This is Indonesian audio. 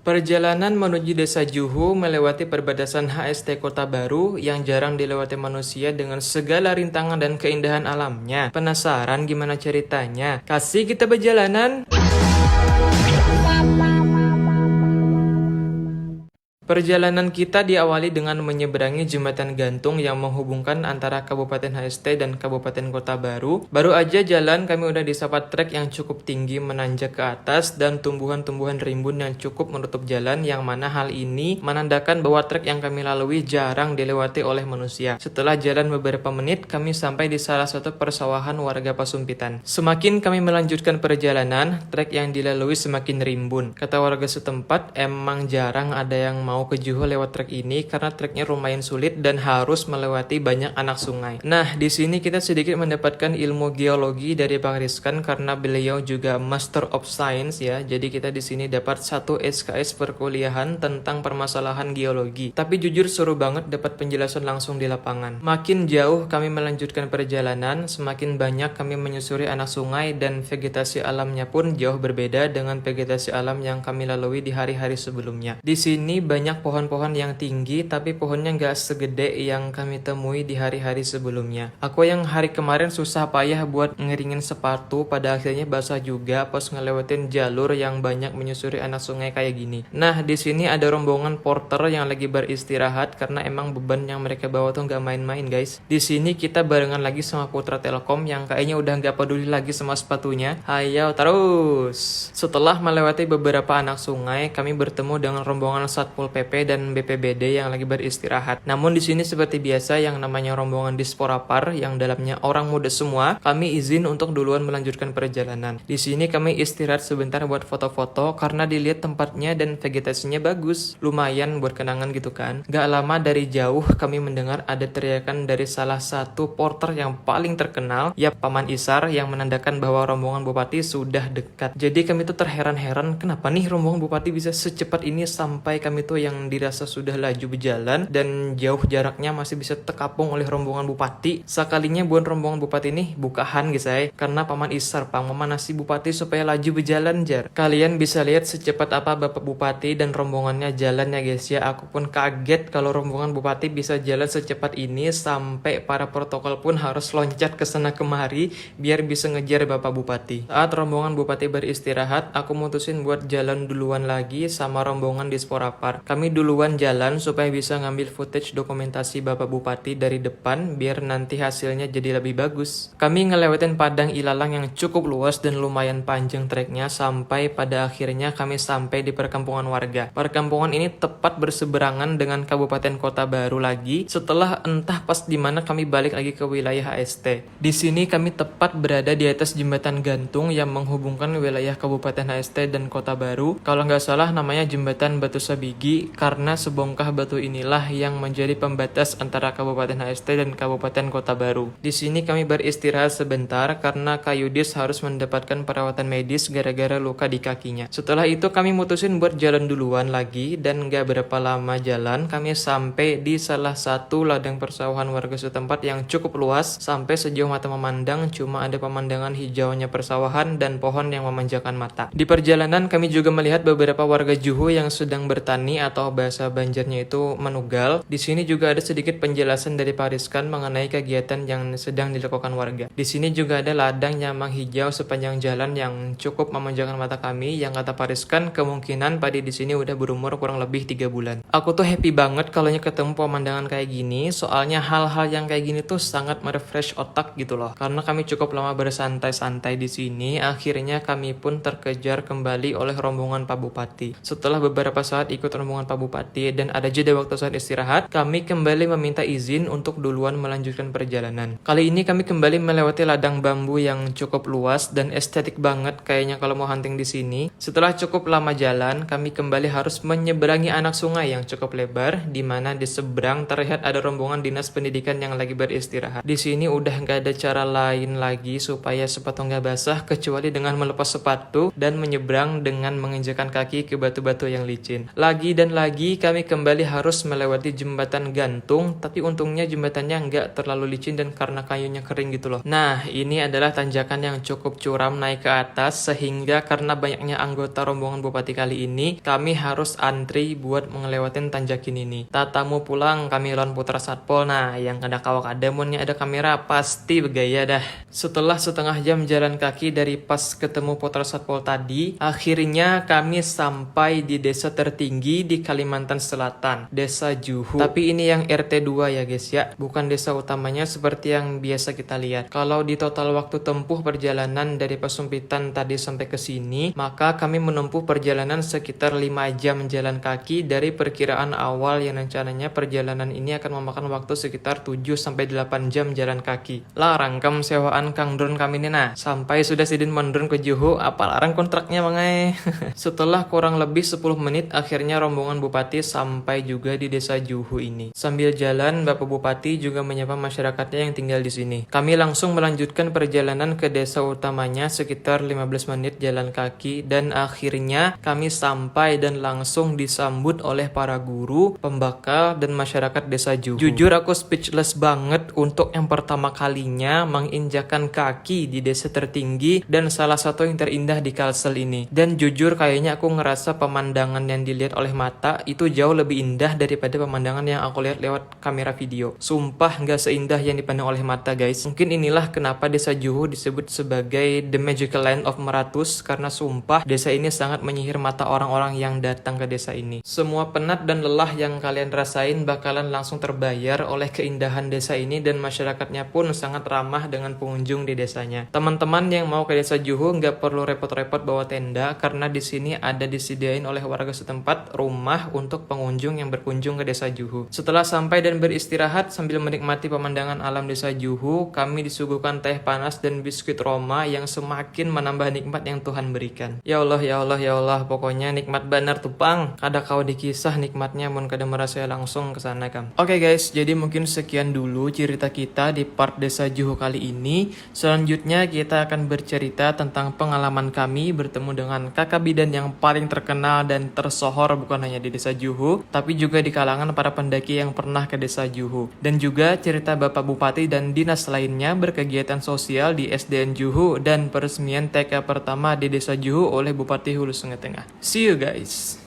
Perjalanan menuju Desa Juhu melewati perbatasan HST Kota Baru yang jarang dilewati manusia dengan segala rintangan dan keindahan alamnya. Penasaran gimana ceritanya? Kasih kita berjalanan! Perjalanan kita diawali dengan menyeberangi jembatan gantung yang menghubungkan antara Kabupaten HST dan Kabupaten Kota Baru. Baru aja jalan kami udah disapa trek yang cukup tinggi menanjak ke atas dan tumbuhan-tumbuhan rimbun yang cukup menutup jalan, yang mana hal ini menandakan bahwa trek yang kami lalui jarang dilewati oleh manusia. Setelah jalan beberapa menit, kami sampai di salah satu persawahan warga Pasumpitan. Semakin kami melanjutkan perjalanan, trek yang dilalui semakin rimbun. Kata warga setempat, emang jarang ada yang mau ke Juhu lewat trek ini karena treknya lumayan sulit dan harus melewati banyak anak sungai. Nah, di sini kita sedikit mendapatkan ilmu geologi dari Pak Rizkan karena beliau juga Master of Science ya. Jadi kita di sini dapat 1 SKS perkuliahan tentang permasalahan geologi. Tapi jujur seru banget dapat penjelasan langsung di lapangan. Makin jauh kami melanjutkan perjalanan, semakin banyak kami menyusuri anak sungai dan vegetasi alamnya pun jauh berbeda dengan vegetasi alam yang kami lalui di hari-hari sebelumnya. Di sini banyak pohon-pohon yang tinggi, tapi pohonnya nggak segede yang kami temui di hari-hari sebelumnya. Aku yang hari kemarin susah payah buat ngeringin sepatu, pada akhirnya basah juga pas ngelewatin jalur yang banyak menyusuri anak sungai kayak gini. Nah, di sini ada rombongan porter yang lagi beristirahat karena emang beban yang mereka bawa tuh nggak main-main, guys. Di sini kita barengan lagi sama Putra Telkom yang kayaknya udah nggak peduli lagi sama sepatunya. Ayo terus. Setelah melewati beberapa anak sungai, kami bertemu dengan rombongan Satpol PP dan BPBD yang lagi beristirahat. Namun di sini seperti biasa yang namanya rombongan Disporapar yang dalamnya orang muda semua, kami izin untuk duluan melanjutkan perjalanan. Di sini kami istirahat sebentar buat foto-foto karena dilihat tempatnya dan vegetasinya bagus. Lumayan buat kenangan gitu kan. Gak lama dari jauh kami mendengar ada teriakan dari salah satu porter yang paling terkenal, ya Paman Isar, yang menandakan bahwa rombongan Bupati sudah dekat. Jadi kami tuh terheran-heran kenapa nih rombongan Bupati bisa secepat ini sampai kami tuh yang dirasa sudah laju berjalan dan jauh jaraknya masih bisa terkapung oleh rombongan Bupati. Sekalinya buat rombongan Bupati nih bukahan guys ya, karena Paman Isar memanasi Bupati supaya laju berjalan jar. Kalian bisa lihat secepat apa Bapak Bupati dan rombongannya jalan ya guys ya. Aku pun kaget kalau rombongan Bupati bisa jalan secepat ini sampai para protokol pun harus loncat ke sana kemari biar bisa ngejar Bapak Bupati. Saat rombongan Bupati beristirahat, aku mutusin buat jalan duluan lagi sama rombongan Disporapar. Kami duluan jalan supaya bisa ngambil footage dokumentasi Bapak Bupati dari depan biar nanti hasilnya jadi lebih bagus. Kami ngelewatin padang ilalang yang cukup luas dan lumayan panjang treknya sampai pada akhirnya kami sampai di perkampungan warga. Perkampungan ini tepat berseberangan dengan Kabupaten Kota Baru lagi setelah entah pas di mana kami balik lagi ke wilayah HST. Di sini kami tepat berada di atas jembatan gantung yang menghubungkan wilayah Kabupaten HST dan Kota Baru. Kalau nggak salah namanya jembatan Batu Sabigi karena sebongkah batu inilah yang menjadi pembatas antara Kabupaten HST dan Kabupaten Kota Baru. Di sini kami beristirahat sebentar karena Kak Yudis harus mendapatkan perawatan medis gara-gara luka di kakinya. Setelah itu kami mutusin buat jalan duluan lagi dan gak berapa lama jalan kami sampai di salah satu ladang persawahan warga setempat yang cukup luas sampai sejauh mata memandang cuma ada pemandangan hijaunya persawahan dan pohon yang memanjakan mata. Di perjalanan kami juga melihat beberapa warga Juhu yang sedang bertani atau bahasa Banjarnya itu menugal. Di sini juga ada sedikit penjelasan dari Pak Rizkan mengenai kegiatan yang sedang dilakukan warga. Di sini juga ada ladang nyamang hijau sepanjang jalan yang cukup memanjakan mata kami, yang kata Pak Rizkan kemungkinan padi di sini udah berumur kurang lebih 3 bulan. Aku tuh happy banget kalau ketemu pemandangan kayak gini, soalnya hal-hal yang kayak gini tuh sangat merefresh otak gitu loh. Karena kami cukup lama bersantai-santai di sini, akhirnya kami pun terkejar kembali oleh rombongan Pak Bupati. Setelah beberapa saat ikut rombongan Pak Bupati dan ada jeda waktu saat istirahat, kami kembali meminta izin untuk duluan melanjutkan perjalanan. Kali ini kami kembali melewati ladang bambu yang cukup luas dan estetik banget kayaknya kalau mau hunting di sini. Setelah cukup lama jalan, kami kembali harus menyeberangi anak sungai yang cukup lebar, di mana di seberang terlihat ada rombongan dinas pendidikan yang lagi beristirahat. Di sini udah nggak ada cara lain lagi supaya sepatu nggak basah kecuali dengan melepas sepatu dan menyeberang dengan menginjakan kaki ke batu-batu yang licin. Lagi Dan lagi kami kembali harus melewati jembatan gantung, tapi untungnya jembatannya nggak terlalu licin dan karena kayunya kering gitu loh. Nah, ini adalah tanjakan yang cukup curam naik ke atas, sehingga karena banyaknya anggota rombongan Bupati kali ini, kami harus antri buat ngelewatin tanjakin ini. Tatamu pulang, kami lawan putra satpol. Nah, yang ada kawak ada munnya ada kamera, pasti bergaya dah. Setelah setengah jam jalan kaki dari pas ketemu putra satpol tadi, akhirnya kami sampai di desa tertinggi di Kalimantan Selatan, Desa Juhu. Tapi ini yang RT 2 ya guys ya, bukan desa utamanya seperti yang biasa kita lihat. Kalau di total waktu tempuh perjalanan dari Pasumpitan tadi sampai ke sini, maka kami menempuh perjalanan sekitar 5 jam jalan kaki dari perkiraan awal yang rencananya perjalanan ini akan memakan waktu sekitar 7-8 jam jalan kaki. Lah rangkam sewaan Kang Drone kami ini nah, sampai sudah sidin mendrone ke Juhu, apa larang kontraknya mangai. Setelah kurang lebih 10 menit, akhirnya rombongan Bupati sampai juga di desa Juhu ini. Sambil jalan, Bapak Bupati juga menyapa masyarakatnya yang tinggal di sini. Kami langsung melanjutkan perjalanan ke desa utamanya sekitar 15 menit jalan kaki, dan akhirnya kami sampai dan langsung disambut oleh para guru, pembakal, dan masyarakat desa Juhu. Jujur aku speechless banget untuk yang pertama kalinya menginjakan kaki di desa tertinggi dan salah satu yang terindah di Kalsel ini. Dan jujur kayaknya aku ngerasa pemandangan yang dilihat oleh mata itu jauh lebih indah daripada pemandangan yang aku lihat lewat kamera video. Sumpah nggak seindah yang dipandang oleh mata guys. Mungkin inilah kenapa desa Juhu disebut sebagai The Magical Land of Meratus, karena sumpah desa ini sangat menyihir mata orang-orang yang datang ke desa ini. Semua penat dan lelah yang kalian rasain bakalan langsung terbayar oleh keindahan desa ini, dan masyarakatnya pun sangat ramah dengan pengunjung di desanya. Teman-teman yang mau ke desa Juhu nggak perlu repot-repot bawa tenda, karena di sini ada disediain oleh warga setempat rumah untuk pengunjung yang berkunjung ke desa Juhu. Setelah sampai dan beristirahat sambil menikmati pemandangan alam desa Juhu, kami disuguhkan teh panas dan biskuit Roma yang semakin menambah nikmat yang Tuhan berikan. Ya Allah, ya Allah, ya Allah, pokoknya nikmat benar tuh pang. Kada kau dikisah nikmatnya mun kada merasa langsung ke sana kam. Oke guys, jadi mungkin sekian dulu cerita kita di part desa Juhu kali ini. Selanjutnya kita akan bercerita tentang pengalaman kami bertemu dengan kakak bidan yang paling terkenal dan tersohor bukan hanya di desa Juhu, tapi juga di kalangan para pendaki yang pernah ke desa Juhu. Dan juga cerita Bapak Bupati dan dinas lainnya berkegiatan sosial di SDN Juhu dan peresmian TK pertama di desa Juhu oleh Bupati Hulu Sungai Tengah. See you guys!